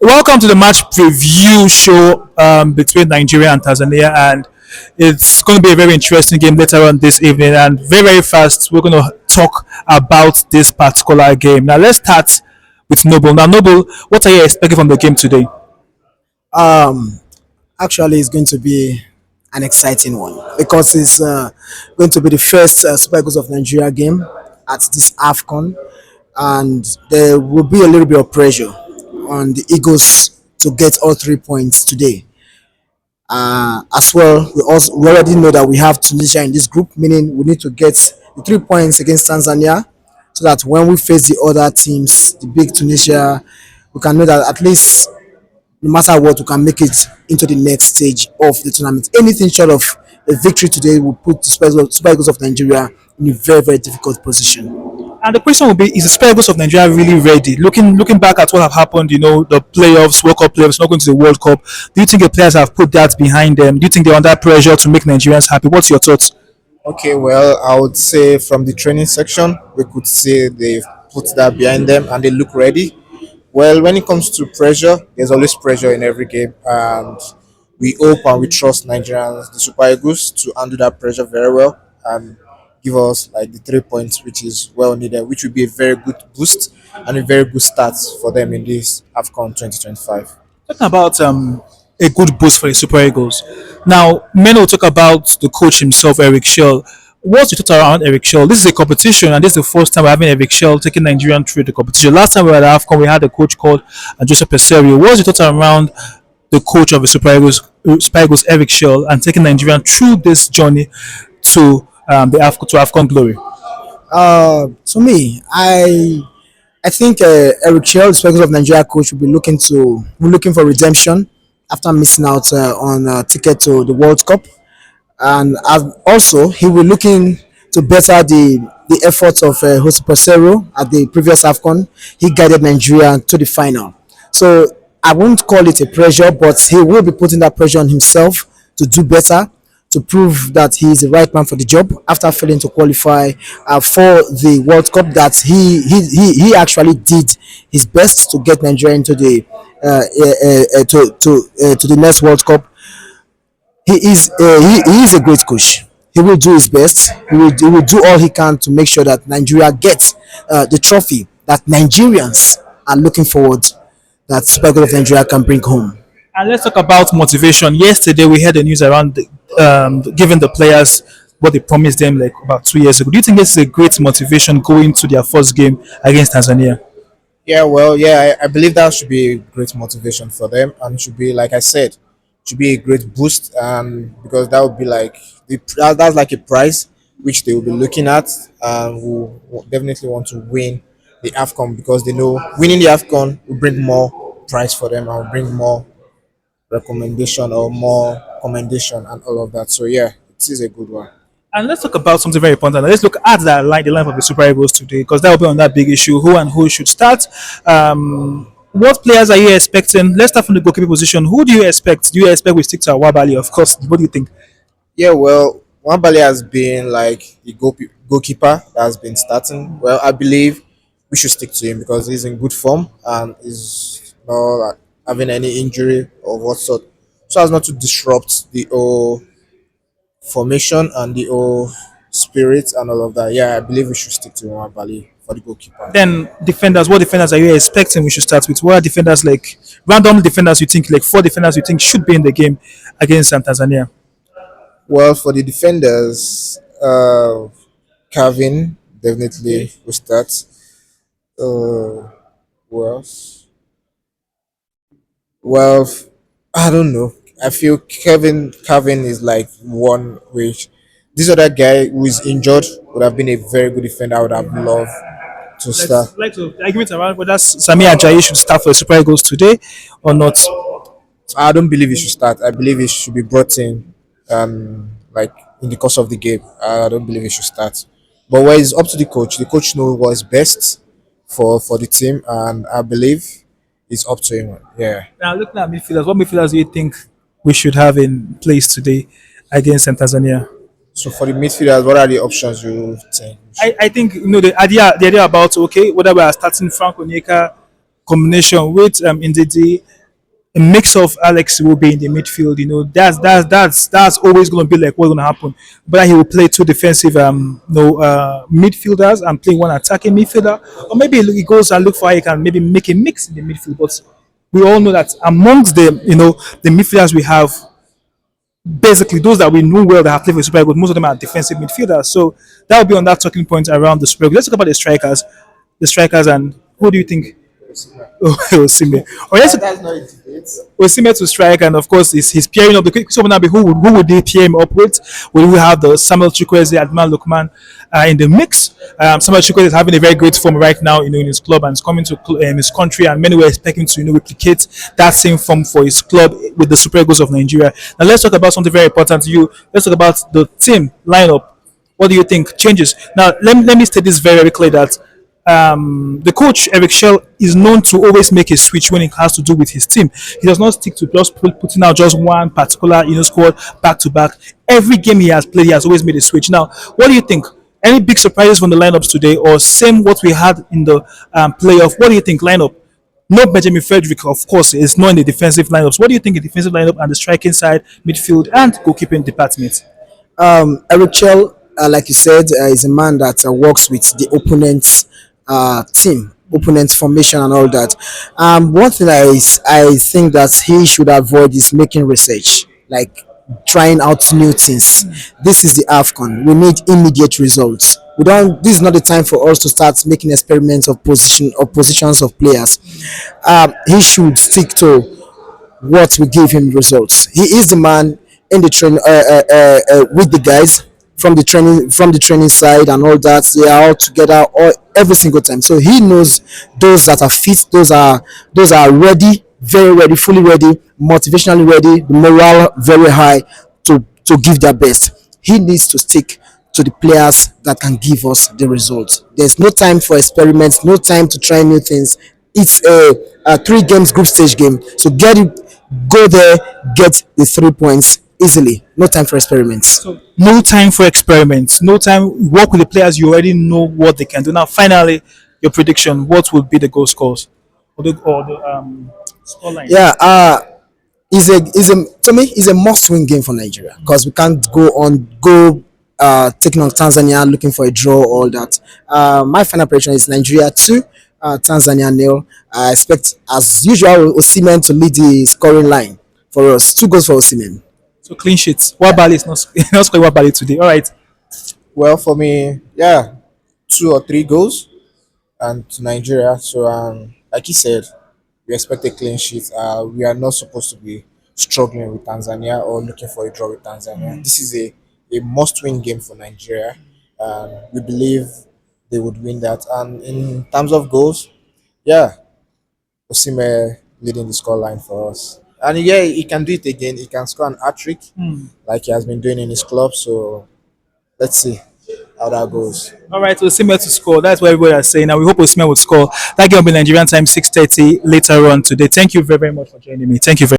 Welcome to the match preview show between Nigeria and Tanzania, and it's going to be a very interesting game later on this evening. And very, very fast, we're going to talk about this particular game. Now, let's start with Noble. Now, Noble, what are you expecting from the game today? Um, Actually, it's going to be an exciting one because it's going to be the first Super Eagles of Nigeria game at this AFCON, and there will be a little bit of pressure on the Eagles to get all 3 points today. As well, we already know that we have Tunisia in this group, meaning we need to get the 3 points against Tanzania, so that when we face the other teams, the big Tunisia, we can know that at least no matter what, we can make it into the next stage of the tournament. Anything short of a victory today will put the Super Eagles of Nigeria in a very, very difficult position. And the question will be: is the Super Eagles of Nigeria really ready? Looking back at what have happened, the playoffs, World Cup playoffs, not going to the World Cup. Do you think the players have put that behind them? Do you think they're under pressure to make Nigerians happy? What's your thoughts? Okay, well, I would say from the training section, we could say they've put that behind them and they look ready. Well, when it comes to pressure, there's always pressure in every game, and we hope and we trust Nigerians, the Super Eagles, to handle that pressure very well and give us like the 3 points, which is well needed, which will be a very good boost and a very good start for them in this AFCON 2025. Talking about a good boost for the Super Eagles. Now, many will talk about the coach himself, Eric Shell. What's your thought around Eric Shell? This is a competition, and this is the first time we're having Eric Shell taking Nigerian through the competition. Last time we were at AFCON, we had a coach called Joseph Peserio. What's your thought around the coach of the Super Eagles, Eric Shell, and taking Nigerian through this journey to AFCON glory? To me, I think Eric Chell, the Super Eagles of Nigeria coach, will be looking for redemption after missing out on a ticket to the World Cup, and also he will looking to better the efforts of Jose Pesero at the previous AFCON. He guided Nigeria to the final, so I won't call it a pressure, but he will be putting that pressure on himself to do better, to prove that he is the right man for the job after failing to qualify for the World Cup. That he actually did his best to get Nigeria into the to the next World Cup. He is a great coach. He will do his best. He will do all he can to make sure that Nigeria gets the trophy that Nigerians are looking forward, that Super Eagles of Nigeria can bring home. And let's talk about motivation. Yesterday, we heard the news around giving the players what they promised them like about 2 years ago. Do you think this is a great motivation going to their first game against Tanzania? Yeah, well, yeah, I believe that should be a great motivation for them, and it should be, like I said, should be a great boost, because that would be like that's like a prize which they will be looking at, and will definitely want to win the AFCON because they know winning the AFCON will bring more prize for them and will bring more recommendation or more commendation and all of that. So yeah, it is a good one. And let's talk about something very important. Let's look at the line of the Super Eagles today, because that will be on that big issue: who and who should start. What players are you expecting? Let's start from the goalkeeper position. Who do you expect? Do you expect we stick to Awabali? Of course. What do you think? Yeah, well, Wambale has been like the goalkeeper that has been starting. Well, I believe we should stick to him because he's in good form and is not like, having any injury or what sort, so as not to disrupt the whole formation and the whole spirit and all of that. Yeah, I believe we should stick to Wambale for the goalkeeper. Then defenders. What defenders are you expecting we should start with? What are defenders like? Random defenders you think, like four defenders you think should be in the game against Tanzania? Well, for the defenders, Calvin definitely will start. Who else? Well, I don't know. I feel Kevin is like one which this other guy who is injured would have been a very good defender. I would have loved to start. Like to argument around whether Sami Ajayi should start for the Super Eagles today or not. I don't believe he should start. I believe he should be brought in, like in the course of the game. I don't believe he should start. But where it's up to the coach. The coach knows what's best for the team, and I believe it's up to him. Yeah. Now looking at midfielders, what midfielders do you think we should have in place today against Tanzania? So for the midfielders, what are the options you think? I think the idea about, okay, whether we are starting Frank Onyeka combination with Ndidi, a mix of Alex will be in the midfield. That's always going to be like what's going to happen. But he will play two defensive midfielders and play one attacking midfielder, or maybe he goes and look for how he can maybe make a mix in the midfield. But we all know that amongst the midfielders we have, basically those that we know well that have played for Super Eagles, most of them are defensive midfielders. So that will be on that talking point around the Super Eagles. Let's talk about the strikers. The strikers, and who do you think? Oh, Osimhen. Or let's That's not a debate. Osimhen to strike, and of course, he's pairing up. The quick question now be who would they pair him up with? Will we have the Samuel Chukwueze, Adman Lukman in the mix? Samuel Chukwueze is having a very great form right now, in his club and is coming to his country, and many were expecting to replicate that same form for his club with the Super Eagles of Nigeria. Now let's talk about something very important to you. Let's talk about the team lineup. What do you think changes? Now let me state this very very clear that the coach Eric Shell is known to always make a switch when it has to do with his team. He does not stick to just putting out just one particular squad back to back. Every game he has played, he has always made a switch. Now, what do you think? Any big surprises from the lineups today, or same what we had in the playoff? What do you think lineup? No Benjamin Frederick, of course, is not in the defensive lineups. What do you think the defensive lineup and the striking side, midfield, and goalkeeping department? Eric Chell, like you said, is a man that works with the opponent's team, opponent formation, and all that. One thing I think that he should avoid is making research, like trying out new things. This is the AFCON. We need immediate results. We don't. This is not the time for us to start making experiments of positions of players. He should stick to what will give him results. He is the man in the train with the guys from the training side and all that. They are all together every single time. So he knows those that are fit, those are ready, very ready, fully ready, motivationally ready, the morale very high to give their best. He needs to stick to the players that can give us the results. There's no time for experiments, no time to try new things. It's a three games group stage game. So go there, get the 3 points easily. No time for experiments. So no time for experiments. No time. Work with the players. You already know what they can do. Now, finally, your prediction. What will be the goal scores or the scoreline? Yeah, is a to me is a must-win game for Nigeria because we can't go taking on Tanzania looking for a draw, all that. My final prediction is Nigeria 2, Tanzania nil. I expect, as usual, Osimhen to lead the scoring line for us. 2 goals for Osimhen. So clean sheets. Wabali is not not scoring Wabali today. All right. Well, for me, yeah, 2 or 3 goals and to Nigeria. So, like you said, we expect a clean sheet. We are not supposed to be struggling with Tanzania or looking for a draw with Tanzania. This is a must-win game for Nigeria. We believe they would win that. And in terms of goals, yeah, Osimhen leading the scoreline for us. And yeah, he can do it again. He can score an hat trick like he has been doing in his club. So let's see how that goes. All right. Osimhen to score. That's what everybody is saying. Now we hope Osimhen would score. That game will be Nigerian time 6:30 later on today. Thank you very very much for joining me. Thank you very.